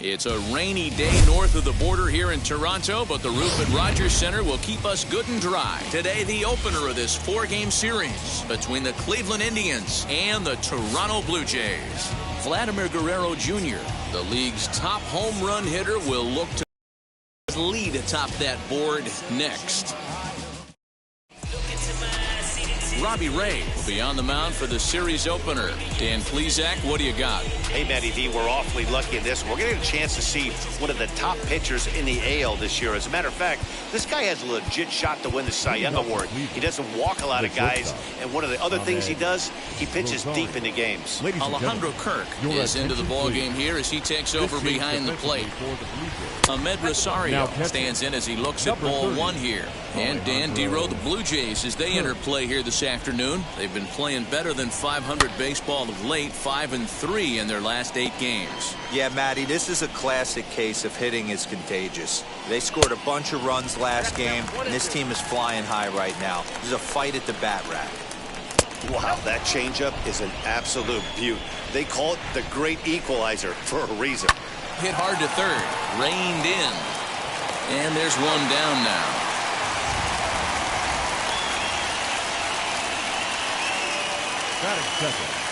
It's a rainy day north of the border here in Toronto, but the roof at Rogers Centre will keep us good and dry. Today, the opener of this 4-game series between the Cleveland Indians and the Toronto Blue Jays. Vladimir Guerrero Jr., the league's top home run hitter, will look to lead atop that board next. Robbie Ray will be on the mound for the series opener. Dan Plesac, what do you got? Hey, Matty V, we're awfully lucky in this. We're getting a chance to see one of the top pitchers in the AL this year. As a matter of fact, this guy has a legit shot to win the Cy Young Award. He doesn't walk a lot of guys, and one of the other things he does, he pitches deep into games. Alejandro Kirk is into the ball game here as he takes over behind the plate. Ahmed Rosario stands in as he looks at ball one here. And Dan Dero, the Blue Jays, as they enter play here this afternoon. They've been playing better than 500 baseball of late, 5-3 in their last 8 games. Yeah, Matty, this is a classic case of hitting is contagious. They scored a bunch of runs last game, and this team is flying high right now. There's a fight at the bat rack. Wow, that changeup is an absolute beaut. They call it the great equalizer for a reason. Hit hard to third, reined in, and there's one down now.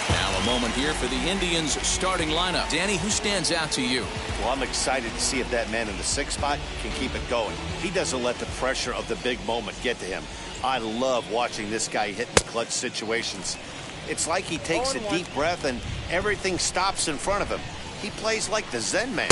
Now a moment here for the Indians starting lineup. Danny, who stands out to you? Well, I'm excited to see if that man in the 6th spot can keep it going. He doesn't let the pressure of the big moment get to him. I love watching this guy hit in clutch situations. It's like he takes a deep breath and everything stops in front of him. He plays like the Zen man.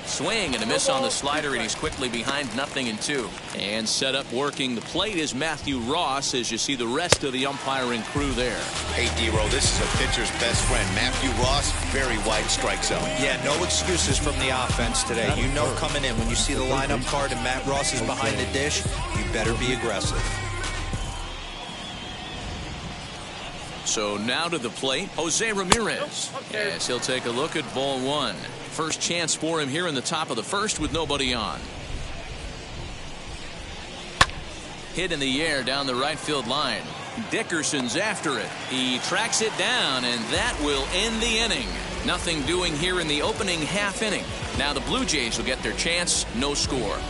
Swing and a miss on the slider, and he's quickly behind 0-2. And set up working the plate is Matthew Ross as you see the rest of the umpiring crew there. Hey, Dero, this is a pitcher's best friend. Matthew Ross, very wide strike zone. Yeah, no excuses from the offense today. You know coming in when you see the lineup card and Matt Ross is behind the dish, you better be aggressive. So now to the plate, Jose Ramirez. Yes, he'll take a look at ball one. First chance for him here in the top of the first with nobody on. Hit in the air down the right field line. Dickerson's after it. He tracks it down, and that will end the inning. Nothing doing here in the opening half inning. Now the Blue Jays will get their chance. No score.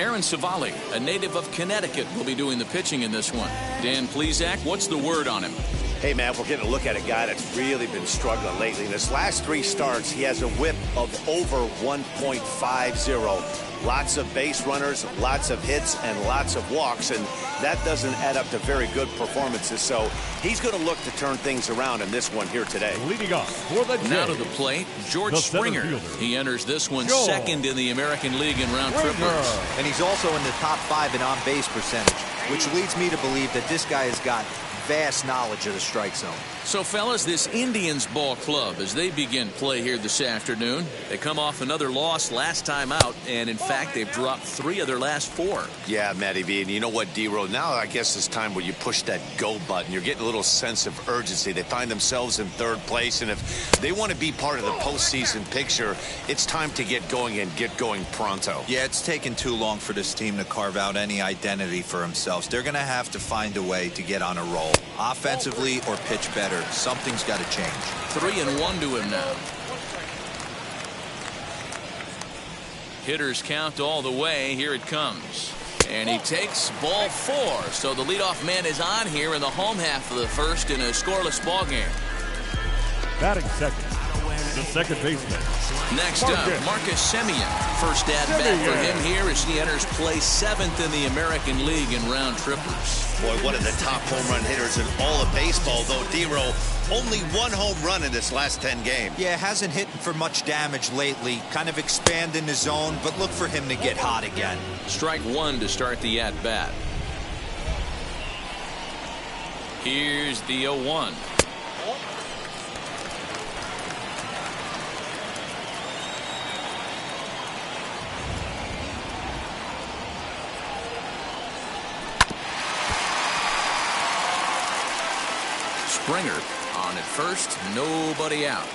Aaron Savali, a native of Connecticut, will be doing the pitching in this one. Dan Plesac, what's the word on him? Hey, man, we're getting a look at a guy that's really been struggling lately. In his last 3 starts, he has a whip of over 1.50. Lots of base runners, lots of hits, and lots of walks, and that doesn't add up to very good performances. So he's going to look to turn things around in this one here today. Leading off for the Jays, now to the plate, George Springer. He enters this one second in the American League in round triplers. And he's also in the top 5 in on-base percentage, which leads me to believe that this guy has got vast knowledge of the strike zone. So, fellas, this Indians ball club, as they begin play here this afternoon, they come off another loss last time out, and in fact, they've dropped 3 of their last 4. Yeah, Matty V, and you know what, Dero? Now I guess it's time where you push that go button. You're getting a little sense of urgency. They find themselves in 3rd place, and if they want to be part of the postseason picture, it's time to get going and get going pronto. Yeah, it's taken too long for this team to carve out any identity for themselves. They're going to have to find a way to get on a roll, offensively or pitch better. Something's got to change. 3-1 to him now. Hitters count all the way. Here it comes. And he takes ball 4. So the leadoff man is on here in the home half of the first in a scoreless ball game. Batting second, the second baseman. Next up, Marcus Semien. First at bat for him here as he enters play 7th in the American League in round triplers. Boy, one of the top home run hitters in all of baseball, though, Dero. Only 1 home run in this last 10 games. Yeah, hasn't hit for much damage lately. Kind of expanding the zone, but look for him to get hot again. Strike 1 to start the at-bat. Here's the 0-1. Springer on at first, nobody out.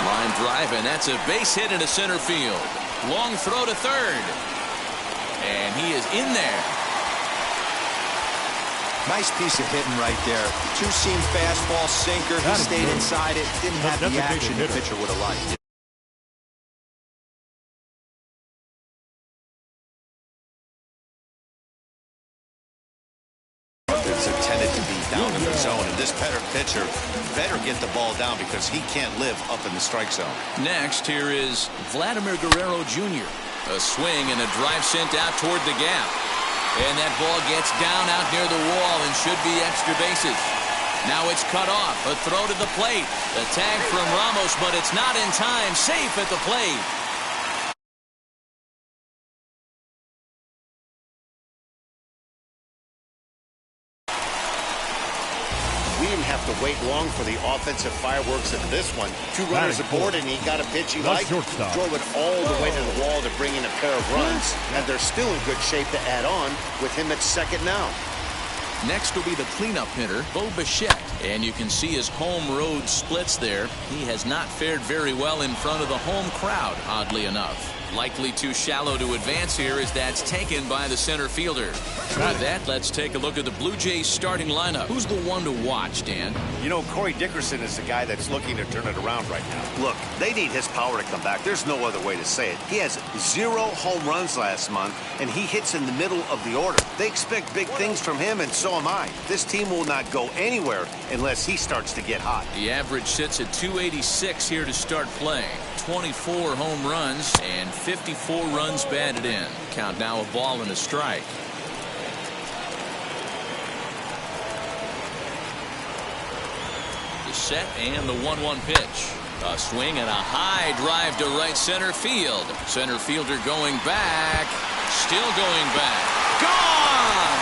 Line drive, and that's a base hit into center field. Long throw to third. And he is in there. Nice piece of hitting right there. Two-seam fastball, sinker. He stayed inside it. Didn't have the action the pitcher would have liked. It's intended to be down in the zone, and this pitcher better get the ball down because he can't live up in the strike zone. Next, here is Vladimir Guerrero Jr. A swing and a drive sent out toward the gap. And that ball gets down out near the wall and should be extra bases. Now it's cut off. A throw to the plate. The tag from Ramos, but it's not in time. Safe at the plate. We didn't have to wait long for the offensive fireworks in this one. 2 runners aboard, and he got a pitch he liked. Drove it all the way to the wall to bring in a pair of runs, and they're still in good shape to add on with him at second now. Next will be the cleanup hitter, Bo Bichette. And you can see his home road splits there. He has not fared very well in front of the home crowd, oddly enough. Likely too shallow to advance here as that's taken by the center fielder. With that, let's take a look at the Blue Jays starting lineup. Who's the one to watch, Dan? You know, Corey Dickerson is the guy that's looking to turn it around right now. Look, they need his power to come back. There's no other way to say it. He has 0 home runs last month, and he hits in the middle of the order. They expect big things from him, and so am I. This team will not go anywhere unless he starts to get hot. The average sits at 286 here to start play. 24 home runs and 54 runs batted in. Count now a ball and a strike. The set and the 1-1 pitch. A swing and a high drive to right center field. Center fielder going back. Still going back. Gone!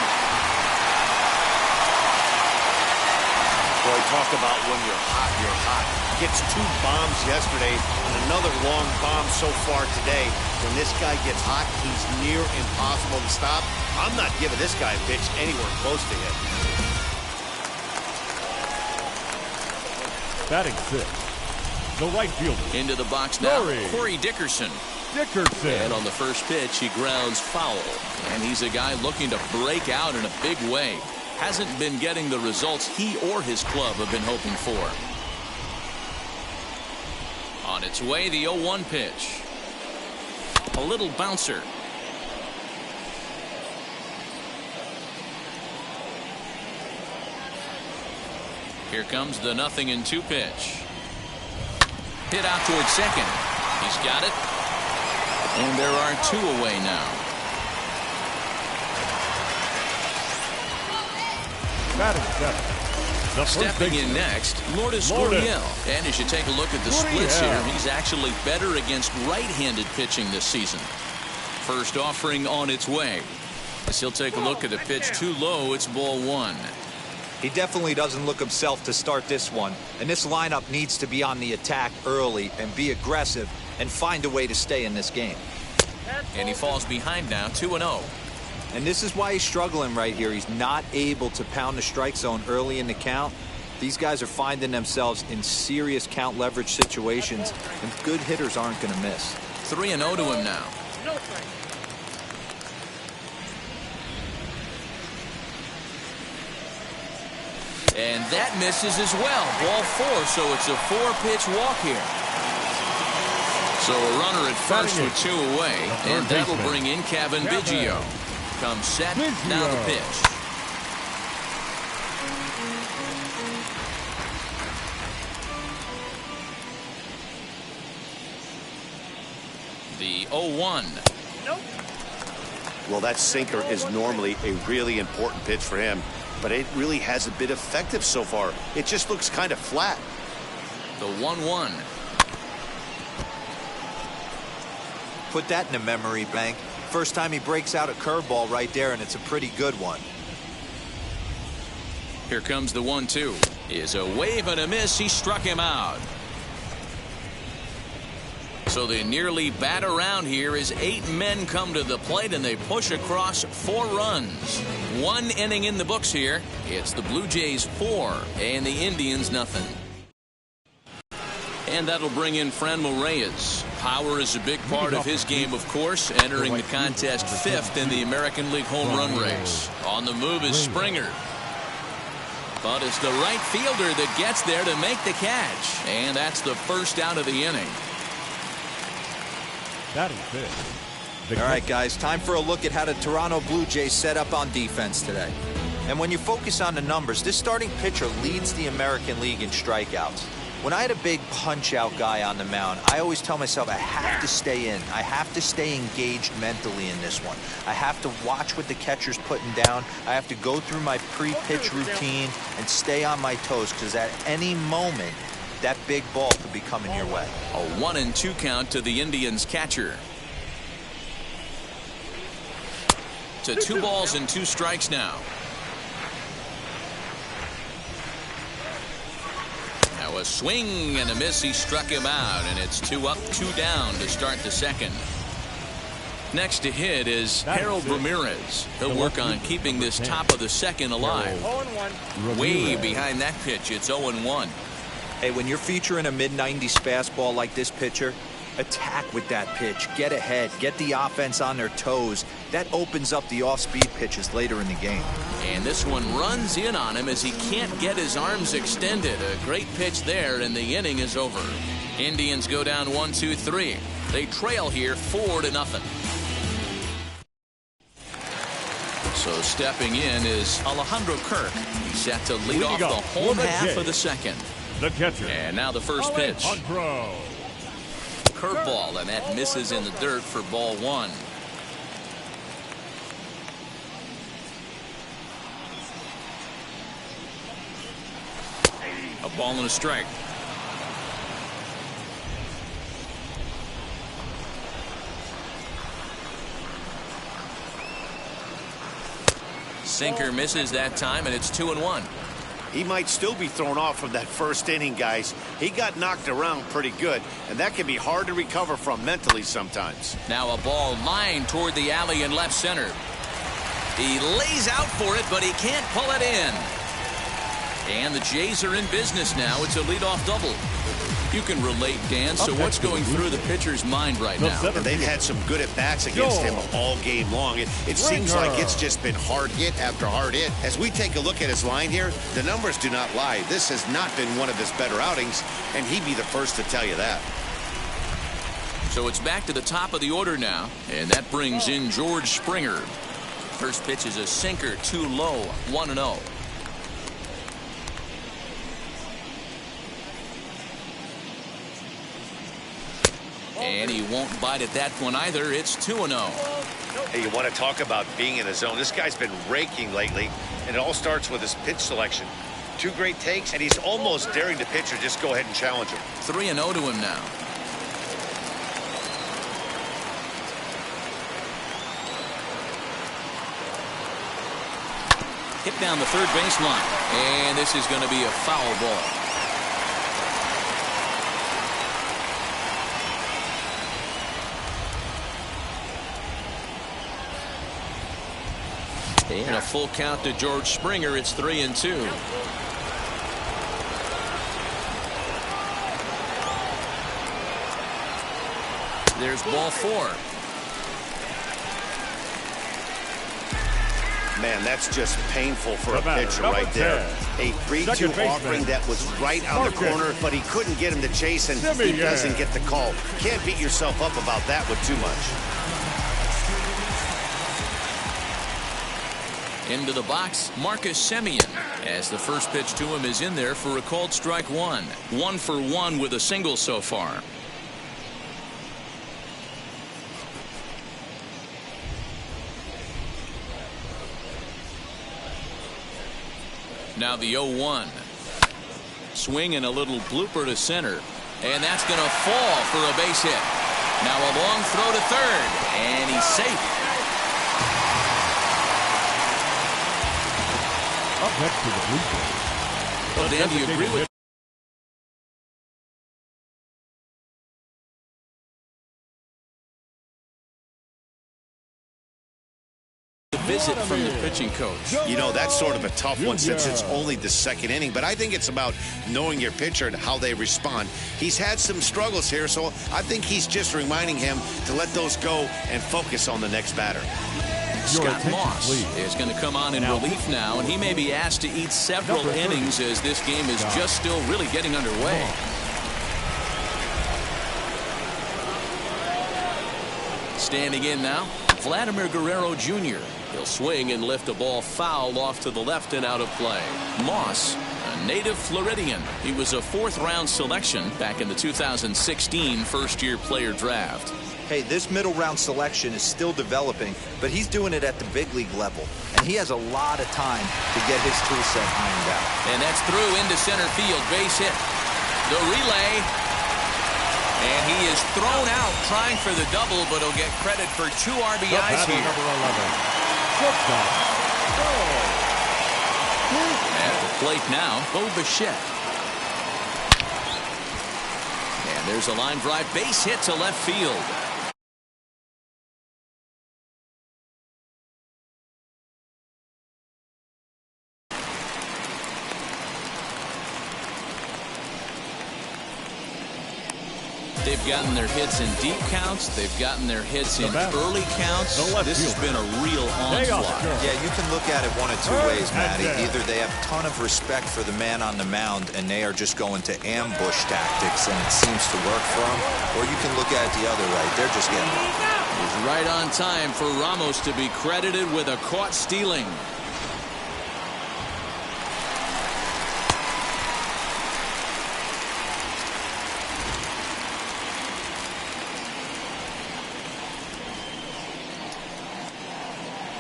Boy, talk about when you're hot, you're hot. Gets 2 bombs yesterday and another long bomb so far today. When this guy gets hot, he's near impossible to stop. I'm not giving this guy a pitch anywhere close to him. Batting 6, the right fielder. Into the box now, Corey Dickerson. And on the first pitch, he grounds foul. And he's a guy looking to break out in a big way. Hasn't been getting the results he or his club have been hoping for. On its way, the 0-1 pitch. A little bouncer. Here comes the 0-2 pitch. Hit out towards second. He's got it. And there are 2 away now. Batting 7. Stepping in next, Lourdes Gurriel. And as you take a look at the splits here, he's actually better against right-handed pitching this season. First offering on its way. As he'll take a look at the pitch too low, it's ball 1. He definitely doesn't look himself to start this one. And this lineup needs to be on the attack early and be aggressive and find a way to stay in this game. And he falls behind now, 2-0. And this is why he's struggling right here. He's not able to pound the strike zone early in the count. These guys are finding themselves in serious count leverage situations, and good hitters aren't going to miss. 3-0 to him now. And that misses as well. Ball 4, so it's a 4-pitch walk here. So a runner at first with 2 away, and that'll bring in Kevin Biggio. Comes set, now the pitch. The 0-1. Well, that sinker is normally a really important pitch for him, but it really hasn't been effective so far. It just looks kind of flat. The 1-1. Put that in the memory bank. First time he breaks out a curveball right there, and it's a pretty good one. Here comes the 1-2. Is a wave and a miss. He struck him out. So they nearly bat around here as 8 men come to the plate, and they push across 4 runs. 1 inning in the books here. It's the Blue Jays 4 and the Indians nothing. And that'll bring in Franmil Reyes. Power is a big part of his game, of course, entering the contest 5th in the American League home run race. On the move is Springer. But it's the right fielder that gets there to make the catch. And that's the first out of the inning. That is it. All right, guys, time for a look at how the Toronto Blue Jays set up on defense today. And when you focus on the numbers, this starting pitcher leads the American League in strikeouts. When I had a big punch-out guy on the mound, I always tell myself I have to stay in. I have to stay engaged mentally in this one. I have to watch what the catcher's putting down. I have to go through my pre-pitch routine and stay on my toes, because at any moment, that big ball could be coming your way. A 1-2 count to the Indians catcher. To 2 balls and 2 strikes now. Now a swing and a miss. He struck him out, and it's 2 up, 2 down to start the second. Next to hit is Harold Ramirez. He'll work on keeping this top of the second alive. 0-1. Way behind that pitch. It's 0-1. Hey, when you're featuring a mid-90s fastball like this pitcher, attack with that pitch. Get ahead. Get the offense on their toes. That opens up the off-speed pitches later in the game. And this one runs in on him as he can't get his arms extended. A great pitch there, and the inning is over. Indians go down 1-2-3. They trail here 4-0. So stepping in is Alejandro Kirk. He's set to lead off the home half of the second. The catcher. And now the first pitch. Alejandro. Curveball, and that misses in the dirt for ball 1. A ball and a strike. Sinker misses that time, and it's 2-1. He might still be thrown off from that first inning, guys. He got knocked around pretty good, and that can be hard to recover from mentally sometimes. Now a ball lined toward the alley in left center. He lays out for it, but he can't pull it in. And the Jays are in business now. It's a leadoff double. You can relate, Dan. So what's going through the pitcher's mind right now? They've had some good at-bats against him all game long. It seems like it's just been hard hit after hard hit. As we take a look at his line here, the numbers do not lie. This has not been one of his better outings, and he'd be the first to tell you that. So it's back to the top of the order now, and that brings in George Springer. First pitch is a sinker, too low, 1-0. And he won't bite at that one either. It's 2-0. Hey, you want to talk about being in the zone? This guy's been raking lately, and it all starts with his pitch selection. 2 great takes, and he's almost daring the pitcher just go ahead and challenge him. 3-0 to him now. Hit down the third baseline, and this is going to be a foul ball. And a full count to George Springer. It's 3-2. There's ball 4. Man, that's just painful for a pitcher right there. A 3-2 offering that was right on the corner, but he couldn't get him to chase, and he doesn't get the call. Can't beat yourself up about that with too much. Into the box, Marcus Semien, as the first pitch to him is in there for a called strike 1. 1 for 1 with a single so far. Now the 0-1. Swing and a little blooper to center. And that's going to fall for a base hit. Now a long throw to third. And he's safe. Up next to the Blue Jays. Well, Dan, do you agree with the visit from the pitching coach? You know, that's sort of a tough one since it's only the second inning, but I think it's about knowing your pitcher and how they respond. He's had some struggles here, so I think he's just reminding him to let those go and focus on the next batter. Scott Moss is going to come on in relief now, and he may be asked to eat several innings as this game is just still really getting underway. Standing in now, Vladimir Guerrero Jr. He'll swing and lift a ball foul off to the left and out of play. Moss, a native Floridian. He was a fourth-round selection back in the 2016 first-year player draft. Hey, this middle round selection is still developing, but he's doing it at the big league level, and he has a lot of time to get his tool set ironed out. And that's through into center field, base hit. The relay, and he is thrown out trying for the double, but he'll get credit for 2 RBIs here. Number 11. At the plate now, Bo Bichette. And there's a line drive base hit to left field. They've gotten their hits in deep counts. They've gotten their hits in early counts. This has been a real onslaught. Yeah, you can look at it one of two ways, Matty. Either they have a ton of respect for the man on the mound and they are just going to ambush tactics and it seems to work for them, or you can look at it the other way. They're just getting it. It's right on time for Ramos to be credited with a caught stealing.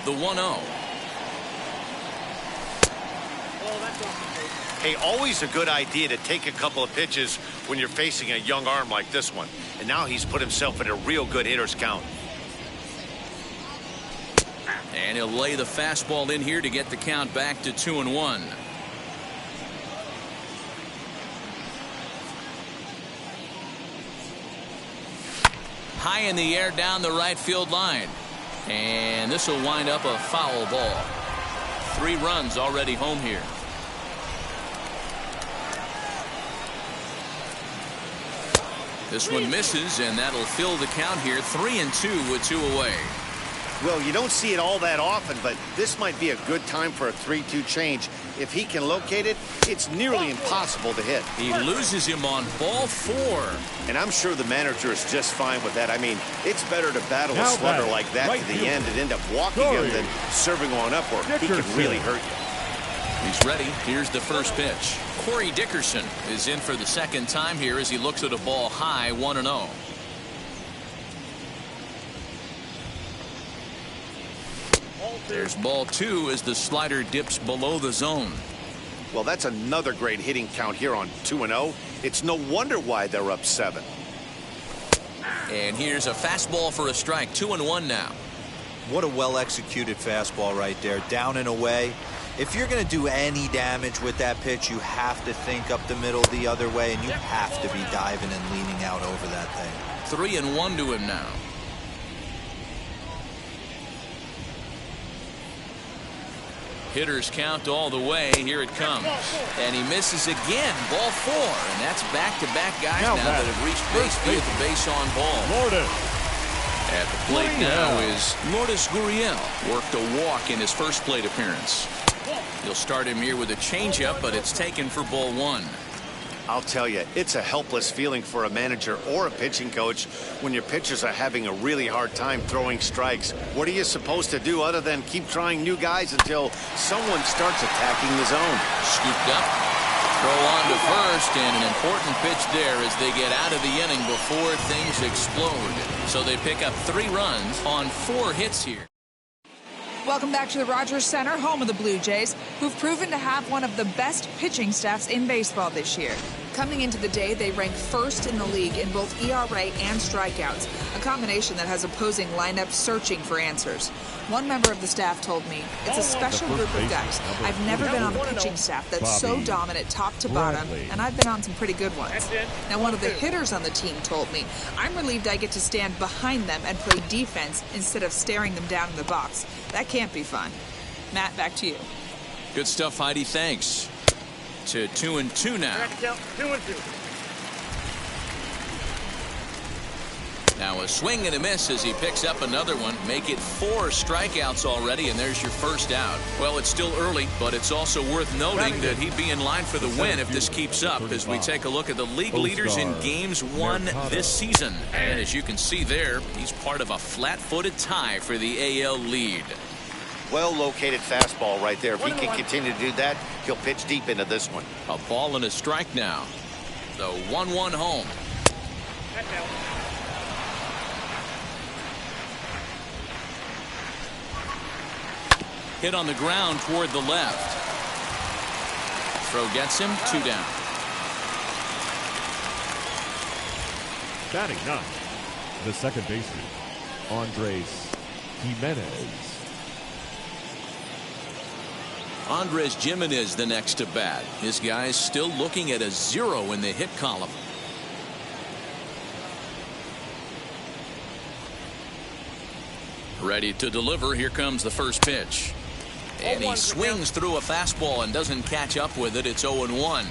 The 1-0. Hey, always a good idea to take a couple of pitches when you're facing a young arm like this one. And now he's put himself in a real good hitter's count. And he'll lay the fastball in here to get the count back to 2-1. High in the air down the right field line. And this will wind up a foul ball. 3 runs already home here. This one misses, and that'll fill the count here. 3-2 with 2 away. Well, you don't see it all that often, but this might be a good time for a 3-2 change. If he can locate it, it's nearly impossible to hit. He loses him on ball 4. And I'm sure the manager is just fine with that. I mean, it's better to battle a slugger like that to the end and end up walking him than serving one up where he can really hurt you. He's ready. Here's the first pitch. Corey Dickerson is in for the second time here as he looks at a ball high, 1-0. There's ball 2 as the slider dips below the zone. Well, that's another great hitting count here on 2-0. It's no wonder why they're up 7. And here's a fastball for a strike. 2-1 now. What a well-executed fastball right there. Down and away. If you're going to do any damage with that pitch, you have to think up the middle the other way, and you have to be diving and leaning out over that thing. 3-1 to him now. Hitters count all the way. Here it comes. And he misses again. Ball 4. And that's back-to-back guys now that have reached base via the base on ball. At the plate now is Lourdes Gurriel. Worked a walk in his first plate appearance. You'll start him here with a changeup, but it's taken for ball 1. I'll tell you, it's a helpless feeling for a manager or a pitching coach when your pitchers are having a really hard time throwing strikes. What are you supposed to do other than keep trying new guys until someone starts attacking the zone? Scooped up. Throw on to first, and an important pitch there as they get out of the inning before things explode. So they pick up 3 runs on 4 hits here. Welcome back to the Rogers Center, home of the Blue Jays, who've proven to have one of the best pitching staffs in baseball this year. Coming into the day, they rank first in the league in both ERA and strikeouts, a combination that has opposing lineups searching for answers. One member of the staff told me, it's a special group of guys. I've never been on a pitching staff that's so dominant top to bottom, and I've been on some pretty good ones. Now, one of the hitters on the team told me, I'm relieved I get to stand behind them and play defense instead of staring them down in the box. That can't be fun. Matt, back to you. Good stuff, Heidi. Thanks. To 2-2 now. Now Now a swing and a miss as he picks up another one. Make it 4 strikeouts already, and there's your first out. Well, it's still early, but it's also worth noting that he'd be in line for the win if this keeps up as we take a look at the league leaders in games won this season. And as you can see there, he's part of a flat-footed tie for the AL lead. Well-located fastball right there. If he can continue to do that, he'll pitch deep into this one. A ball and a strike now. The 1-1 home. Hit on the ground toward the left. Throw gets him, 2 down. Batting 9, the second baseman, Andres Jimenez. Andres Jimenez the next to bat. This guy's still looking at a 0 in the hit column. Ready to deliver. Here comes the first pitch. And he swings through a fastball and doesn't catch up with it. It's 0-1.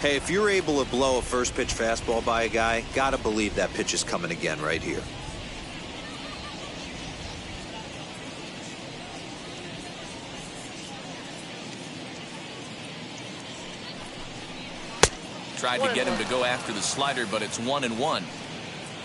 Hey, if you're able to blow a first pitch fastball by a guy, gotta believe that pitch is coming again right here. Tried to get him to go after the slider, but it's 1-1.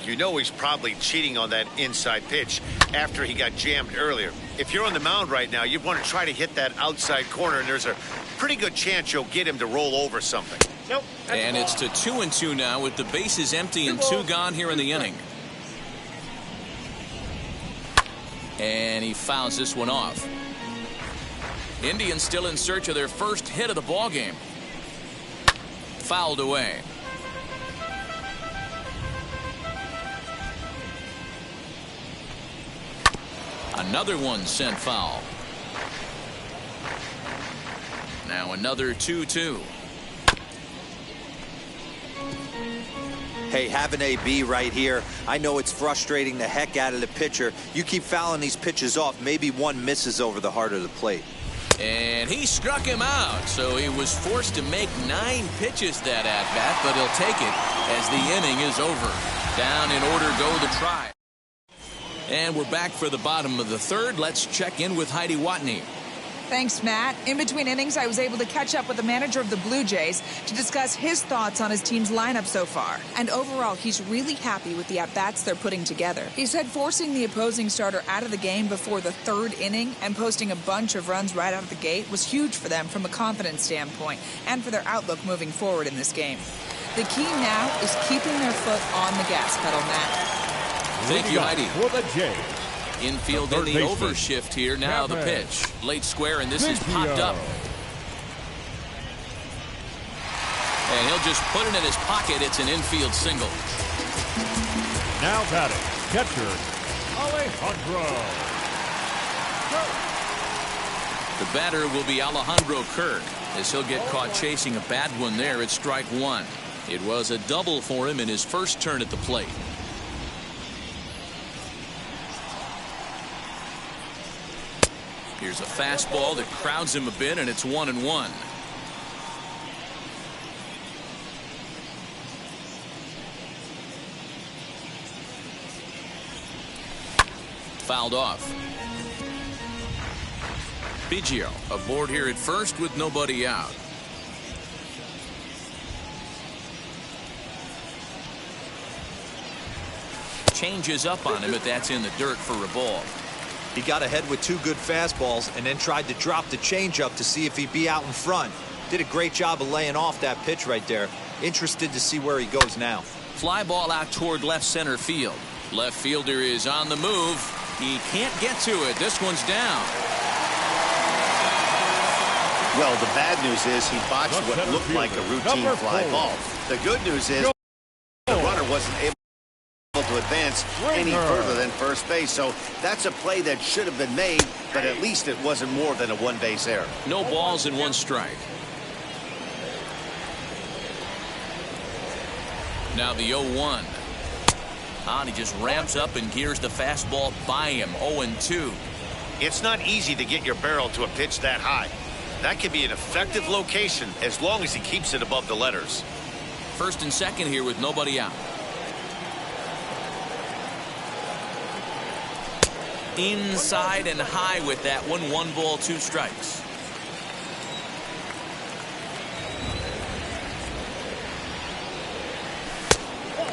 You know he's probably cheating on that inside pitch after he got jammed earlier. If you're on the mound right now, you want to try to hit that outside corner, and there's a pretty good chance you'll get him to roll over something. Nope. And it's to 2-2 now with the bases empty and 2 gone here in the inning. And he fouls this one off. Indians still in search of their first hit of the ball game. Fouled away. Another one sent foul. Now another 2-2. Hey, have an AB right here. I know it's frustrating the heck out of the pitcher. You keep fouling these pitches off, maybe one misses over the heart of the plate. And he struck him out, so he was forced to make 9 pitches that at-bat, but he'll take it as the inning is over. Down in order go the Tribe. And we're back for the bottom of the third. Let's check in with Heidi Watney. Thanks, Matt. In between innings, I was able to catch up with the manager of the Blue Jays to discuss his thoughts on his team's lineup so far. And overall, he's really happy with the at-bats they're putting together. He said forcing the opposing starter out of the game before the 3rd inning and posting a bunch of runs right out of the gate was huge for them from a confidence standpoint and for their outlook moving forward in this game. The key now is keeping their foot on the gas pedal, Matt. Thank you, Heidi. For the Jays. Infield in the overshift here. Now the pitch. Late square, and this is popped up. And he'll just put it in his pocket. It's an infield single. Now batting, catcher, Alejandro. The batter will be Alejandro Kirk as he'll get caught chasing a bad one there at strike 1. It was a double for him in his first turn at the plate. Here's a fastball that crowds him a bit, and it's 1-1. Fouled off. Biggio aboard here at first with nobody out. Changes up on him, but that's in the dirt for a ball. He got ahead with 2 good fastballs and then tried to drop the changeup to see if he'd be out in front. Did a great job of laying off that pitch right there. Interested to see where he goes now. Fly ball out toward left center field. Left fielder is on the move. He can't get to it. This one's down. Well, the bad news is he botched what looked like a routine fly ball. The good news is the runner wasn't able to advance any further than first base, so that's a play that should have been made, but at least it wasn't more than a 1-base error. No balls and 1 strike. Now the 0-1. He just ramps up and gears the fastball by him. 0-2. It's not easy to get your barrel to a pitch that high. That can be an effective location as long as he keeps it above the letters. First and second here with nobody out. Inside and high with that one. 1 ball, 2 strikes.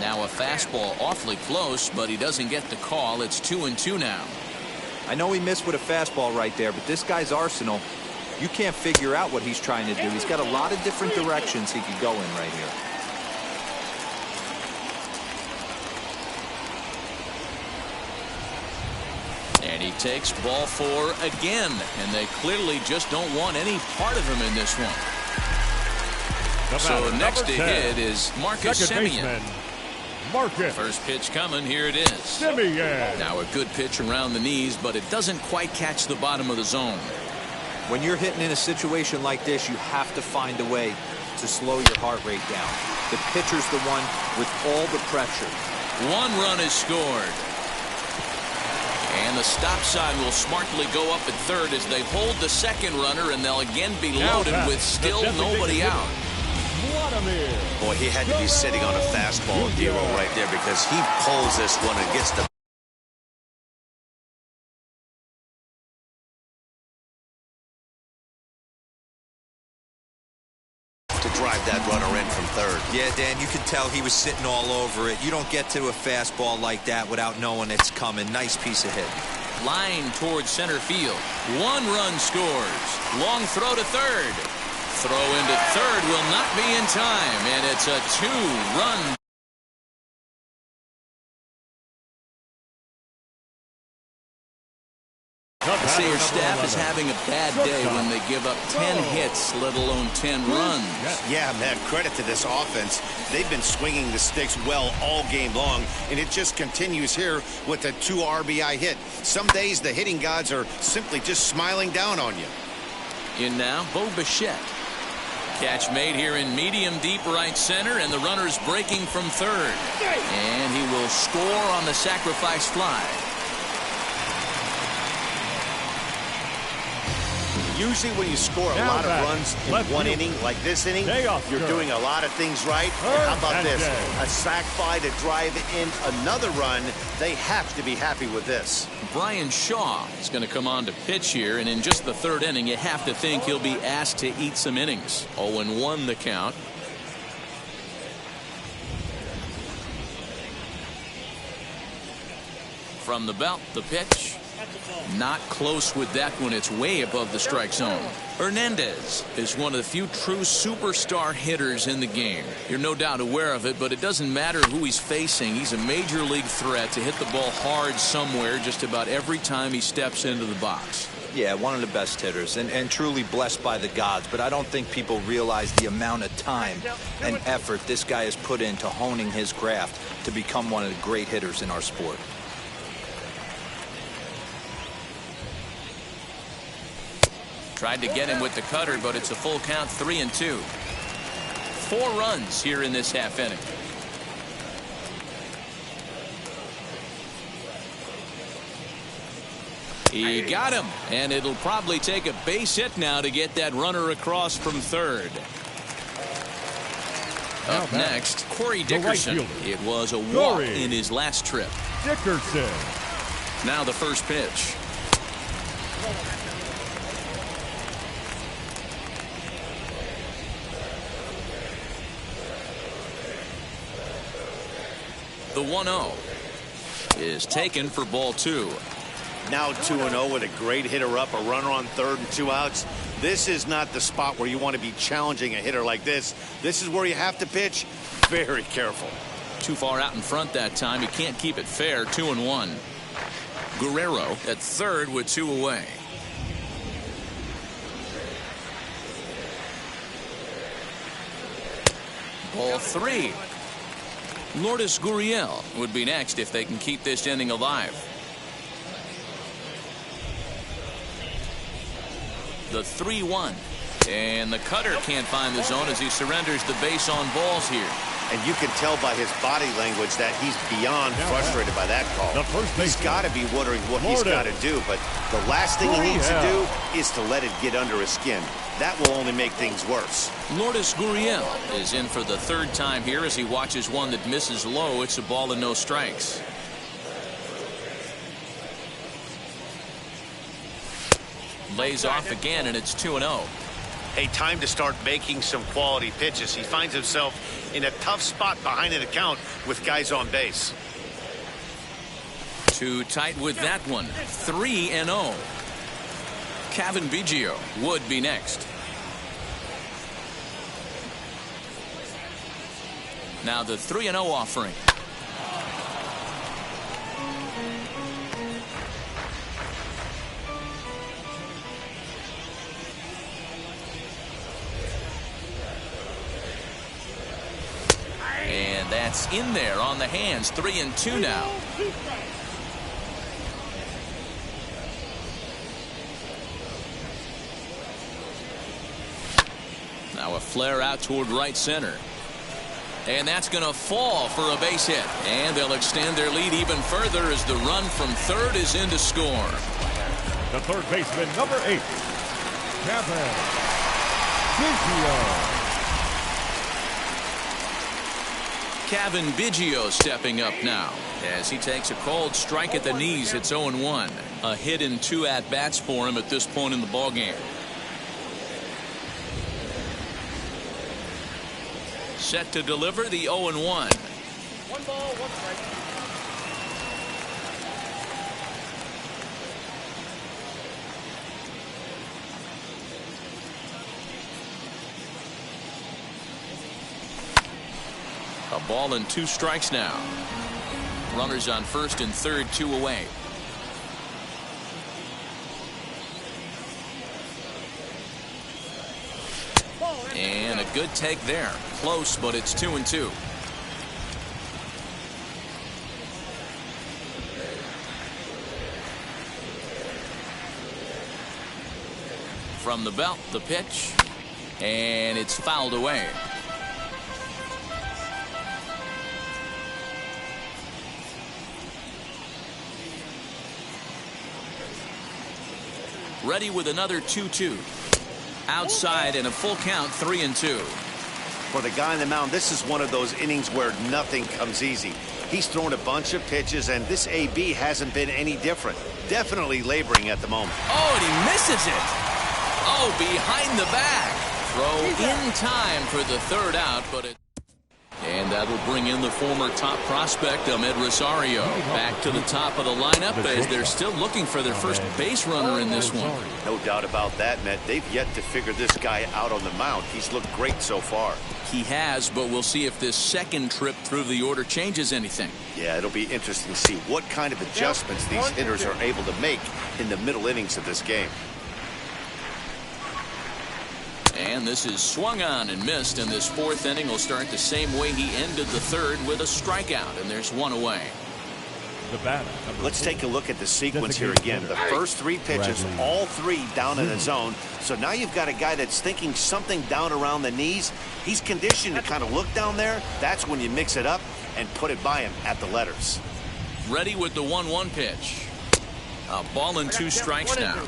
Now a fastball awfully close, but he doesn't get the call. It's 2-2 now. I know he missed with a fastball right there, but this guy's arsenal, you can't figure out what he's trying to do. He's got a lot of different directions he could go in right here. And he takes ball 4 again, and they clearly just don't want any part of him in this one. So next to hit is Marcus Semien. First pitch coming. Here it is. Now a good pitch around the knees, but it doesn't quite catch the bottom of the zone. When you're hitting in a situation like this, you have to find a way to slow your heart rate down. The pitcher's the one with all the pressure. 1 run is scored. And the stop sign will smartly go up at third as they hold the second runner, and they'll again be loaded with still nobody out. Boy, he had to be sitting on a fastball, Dero, right there, because he pulls this one and gets the to drive that runner in from third. Yeah, Dan, you can tell he was sitting all over it. You don't get to a fastball like that without knowing it's coming. Nice piece of hit. Line towards center field. 1 run scores. Long throw to third. Throw into third will not be in time, and it's a 2-run. I'd say your staff is having a bad day when they give up 10 hits, let alone 10 runs. Yeah, man, credit to this offense. They've been swinging the sticks well all game long, and it just continues here with a 2 RBI hit. Some days the hitting gods are simply just smiling down on you. In now, Bo Bichette. Catch made here in medium deep right center, and the runner's breaking from third. And he will score on the sacrifice fly. Usually when you score a lot of runs in one inning, like this inning, you're doing a lot of things right. And how about this? A sac fly to drive in another run. They have to be happy with this. Brian Shaw is going to come on to pitch here, and in just the 3rd inning, you have to think he'll be asked to eat some innings. 0-1 the count. From the belt, the pitch. Not close with that one. It's way above the strike zone. Hernandez is one of the few true superstar hitters in the game. You're no doubt aware of it, but it doesn't matter who he's facing. He's a major league threat to hit the ball hard somewhere just about every time he steps into the box. Yeah, one of the best hitters and truly blessed by the gods, but I don't think people realize the amount of time and effort this guy has put into honing his craft to become one of the great hitters in our sport. Tried to get him with the cutter, but it's a full count. 3-2. 4 runs here in this half inning. He got him, and it'll probably take a base hit now to get that runner across from third. Up next, Corey Dickerson. It was a walk in his last trip. Dickerson. Now the first pitch. The 1-0 is taken for ball 2. Now 2-0 with a great hitter up, a runner on third and 2 outs. This is not the spot where you want to be challenging a hitter like this. This is where you have to pitch very careful. Too far out in front that time. He can't keep it fair. 2-1. Guerrero at third with 2 away. Ball 3. Lourdes Gurriel would be next if they can keep this inning alive. The 3-1. And the cutter can't find the zone as he surrenders the base on balls here. And you can tell by his body language that he's beyond frustrated by that call. He's got to be wondering what he's got to do, but the last thing he needs to do is to let it get under his skin. That will only make things worse. Lourdes Gurriel is in for the 3rd time here as he watches one that misses low. It's a ball and no strikes. lays off again, and it's 2-0. Hey, time to start making some quality pitches. He finds himself in a tough spot behind an account with guys on base. Too tight with that one. 3-0. Kevin Biggio would be next. Now the 3-0 offering. And that's in there on the hands. 3-2 now. Now a flare out toward right center. And that's going to fall for a base hit. And they'll extend their lead even further as the run from third is in to score. The third baseman, number 8, Kevin Biggio. Kevin Biggio stepping up now as he takes a cold strike at the knees. It's 0-1. A hit in 2 at-bats for him at this point in the ballgame. Set to deliver the 0-1. 1 ball, 1 strike. A ball and 2 strikes now. Runners on first and third, 2 away. And a good take there. Close, but it's 2-2. From the belt, the pitch. And it's fouled away. Ready with another 2-2. Outside and a full count, 3-2. For the guy on the mound, this is one of those innings where nothing comes easy. He's thrown a bunch of pitches, and this AB hasn't been any different. Definitely laboring at the moment. Oh, and he misses it. Oh, behind the back. Throw in time for the third out, but it... And that'll bring in the former top prospect, Ahmed Rosario, back to the top of the lineup as they're still looking for their first base runner in this one. No doubt about that, Matt. They've yet to figure this guy out on the mound. He's looked great so far. He has, but we'll see if this second trip through the order changes anything. Yeah, it'll be interesting to see what kind of adjustments these hitters are able to make in the middle innings of this game. And this is swung on and missed, and this 4th inning will start the same way he ended the 3rd with a strikeout, and there's 1 away. The batter. Let's take a look at the sequence here again. The first 3 pitches, all 3 down in the zone. So now you've got a guy that's thinking something down around the knees. He's conditioned to kind of look down there. That's when you mix it up and put it by him at the letters. Ready with the 1-1 pitch. A ball and 2 strikes now.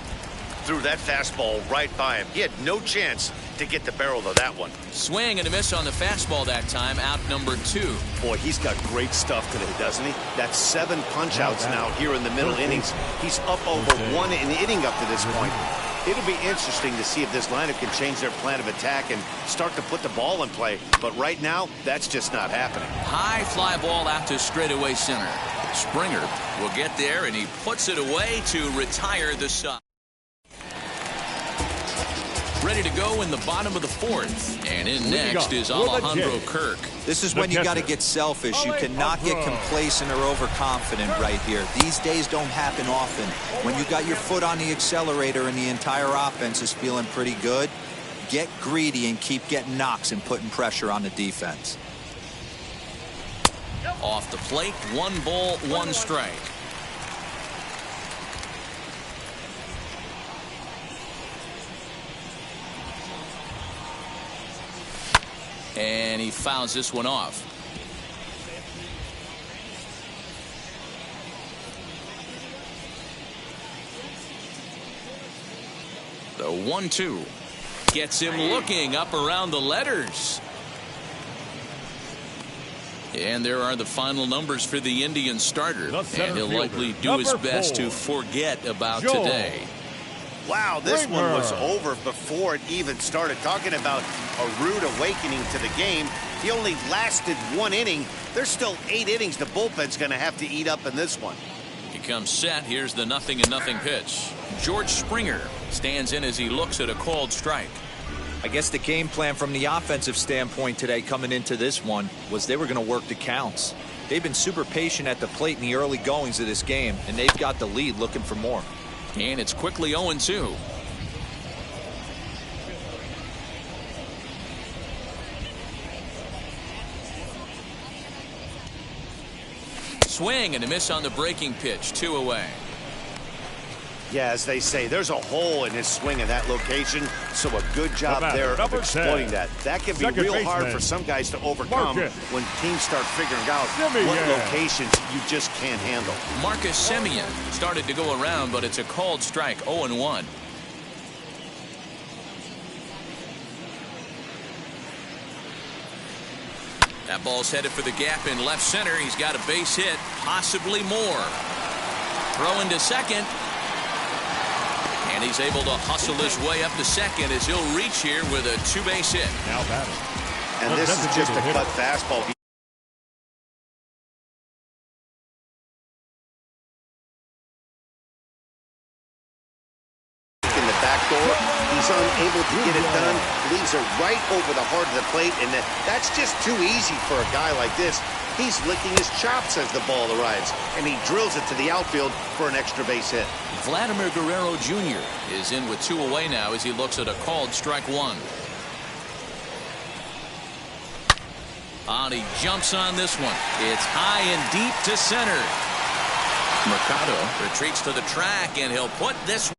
Threw that fastball right by him. He had no chance to get the barrel of that one. Swing and a miss on the fastball that time. Out number 2. Boy, he's got great stuff today, doesn't he? That's 7 punch-outs now here in the middle innings. He's up over 1 in the inning up to this point. It'll be interesting to see if this lineup can change their plan of attack and start to put the ball in play. But right now, that's just not happening. High fly ball out to straightaway center. Springer will get there, and he puts it away to retire the side. Ready to go in the bottom of the 4th. And in next is Alejandro Kirk. This is when you got to get selfish. You cannot get complacent or overconfident right here. These days don't happen often. When you got your foot on the accelerator and the entire offense is feeling pretty good, get greedy and keep getting knocks and putting pressure on the defense. Off the plate, 1 ball, 1 strike. And he fouls this one off. The 1-2 gets him looking up around the letters. And there are the final numbers for the Indian starter. And he'll likely do his best to forget about today. Wow, this one was over before it even started. Talking about a rude awakening to the game. He only lasted 1 inning. There's still 8 innings the bullpen's going to have to eat up in this one. He comes set. Here's the 0-0 pitch. George Springer stands in as he looks at a called strike. I guess the game plan from the offensive standpoint today coming into this one was they were going to work the counts. They've been super patient at the plate in the early goings of this game, and they've got the lead looking for more. And it's quickly 0-2. Swing and a miss on the breaking pitch. 2 away. Yeah, as they say, there's a hole in his swing in that location, so a good job there of exploiting that. That can be real hard for some guys to overcome when teams start figuring out what locations you just can't handle. Marcus Semien started to go around, but it's a called strike. 0-1. That ball's headed for the gap in left center. He's got a base hit, possibly more. Throw into second. And he's able to hustle his way up to second as he'll reach here with a 2-base hit. Now batting. And this is just a cut fastball. In the back door, he's unable to get it done. Leaves it right over the heart of the plate, and that's just too easy for a guy like this. He's licking his chops as the ball arrives, and he drills it to the outfield for an extra base hit. Vladimir Guerrero Jr. is in with 2 away now as he looks at a called strike 1. And he jumps on this one. It's high and deep to center. Mercado retreats to the track, and he'll put this.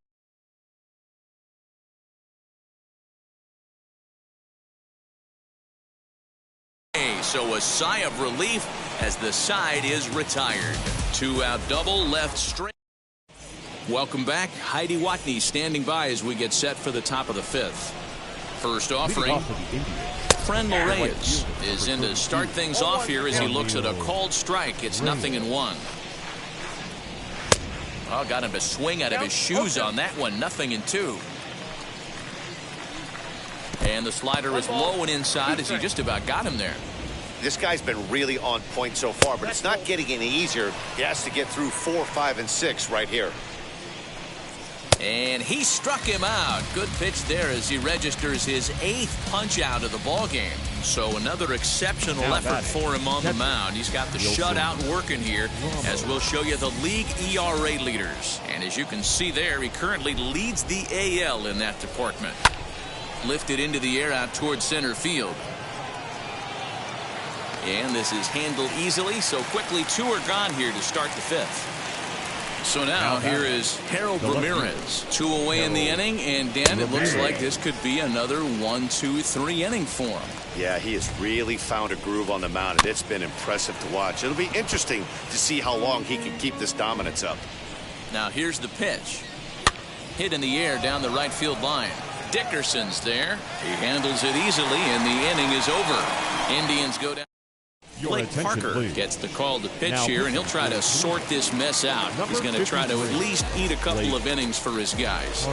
So a sigh of relief as the side is retired. 2-out double left straight. Welcome back. Heidi Watney standing by as we get set for the top of the 5th. First offering. Frenlo Reyes is in to start things off here as he looks at a called strike. It's 0-1. Oh, got him to swing out of his shoes on that one. 0-2. And the slider is low and inside as he just about got him there. This guy's been really on point so far, but it's not getting any easier. He has to get through 4, 5, and 6 right here. And he struck him out. Good pitch there as he registers his 8th punch out of the ball game. So another exceptional effort for him on the mound. He's got the shutout working here, as we'll show you the league ERA leaders. And as you can see there, he currently leads the AL in that department. Lifted into the air out towards center field. And this is handled easily, so quickly 2 are gone here to start the 5th. So now here is Harold Ramirez. 2 away in the inning, and Dan, it looks like this could be another 1, 2, 3 inning for him. Yeah, he has really found a groove on the mound, and it's been impressive to watch. It'll be interesting to see how long he can keep this dominance up. Now here's the pitch. Hit in the air down the right field line. Dickerson's there. He handles it easily, and the inning is over. Indians go down. Blake Parker gets the call to pitch here, and he'll try to sort this mess out. He's going to try to at least eat a couple of innings for his guys.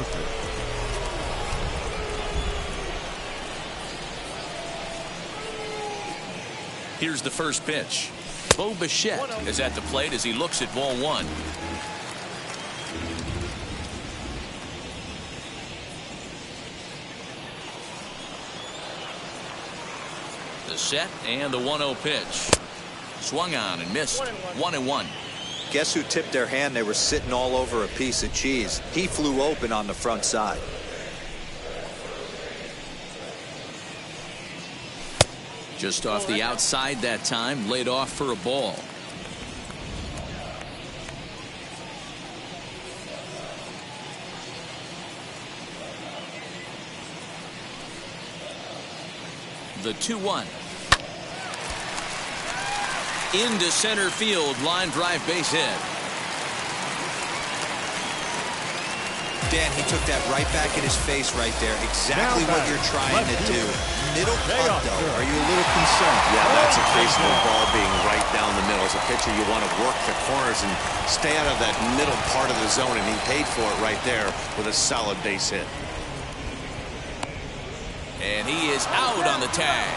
Here's the first pitch. Bo Bichette is at the plate as he looks at ball 1. The set and the 1-0 pitch. Swung on and missed. 1-1. Guess who tipped their hand? They were sitting all over a piece of cheese. He flew open on the front side. Just off the outside that time, laid off for a ball. The 2-1. Into center field, line drive base hit. Dan, he took that right back in his face right there. Exactly what you're trying to do. Middle cut, though. Are you a little concerned? Yeah, that's a case of the ball being right down the middle. As a pitcher, you want to work the corners and stay out of that middle part of the zone, and he paid for it right there with a solid base hit. And he is out on the tag.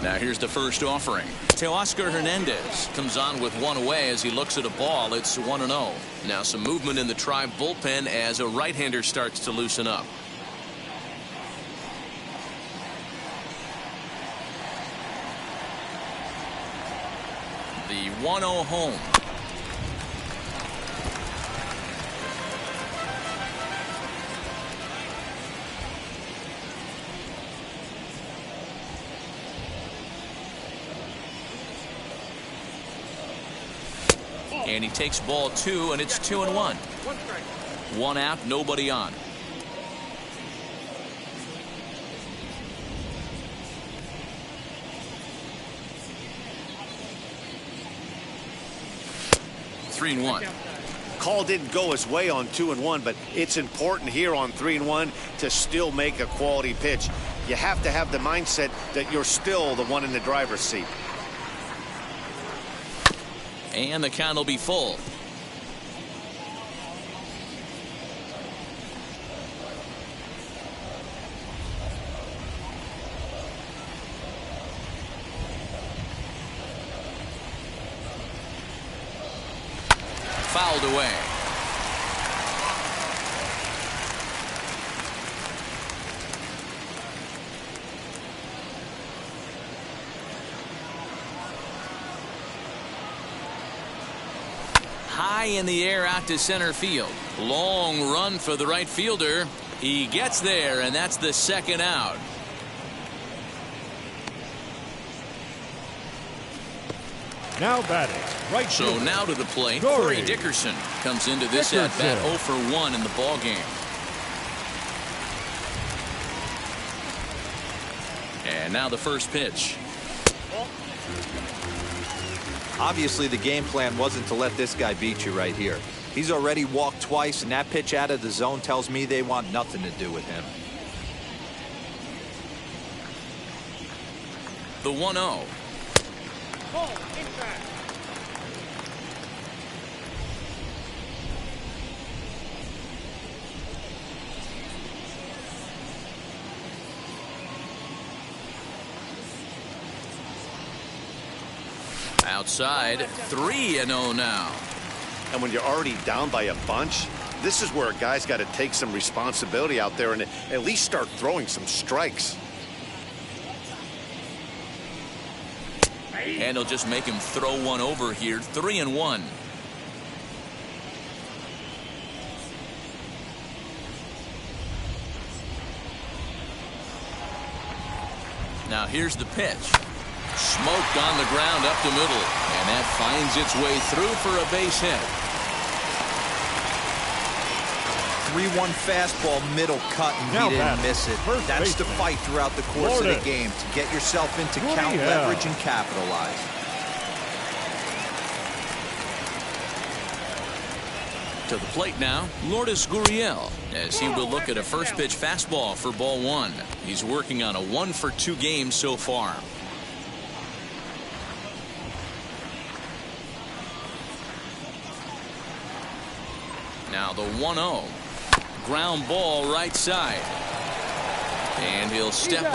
Now here's the first offering. Teoscar Hernandez comes on with one away as he looks at a ball. It's 1-0. Now some movement in the Tribe bullpen as a right-hander starts to loosen up. The 1-0 home. And he takes ball 2, and it's 2-1. One out, nobody on. Three and one. Call didn't go his way on 2-1, but it's important here on 3-1 to still make a quality pitch. You have to have the mindset that you're still the one in the driver's seat. And the count will be full. Fouled away. High in the air out to center field. Long run for the right fielder. He gets there, and that's the second out. Now batting, right So fielder. now to the plate, Corey Corey Dickerson comes into this at bat 0 for 1 in the ball game. And now the first pitch. Obviously, the game plan wasn't to let this guy beat you right here. He's already walked twice, and that pitch out of the zone tells me they want nothing to do with him. The 1-0. Outside, 3-0 now. And when you're already down by a bunch, this is where a guy's got to take some responsibility out there and at least start throwing some strikes. And he'll just make him throw one over here. 3-1. Now here's the pitch. Smoked on the ground up the middle, and that finds its way through for a base hit. 3-1 fastball, middle cut, and Now he didn't batting, miss it. first That's the baseman, fight throughout the course of Lourdes. the game, to get yourself into Lourdes. count leverage and capitalize. To the plate now, Lourdes Gurriel, as he will look at a first pitch fastball for ball 1. He's working on a 1-for-2 game so far. Now the 1-0. Ground ball right side. And he'll step on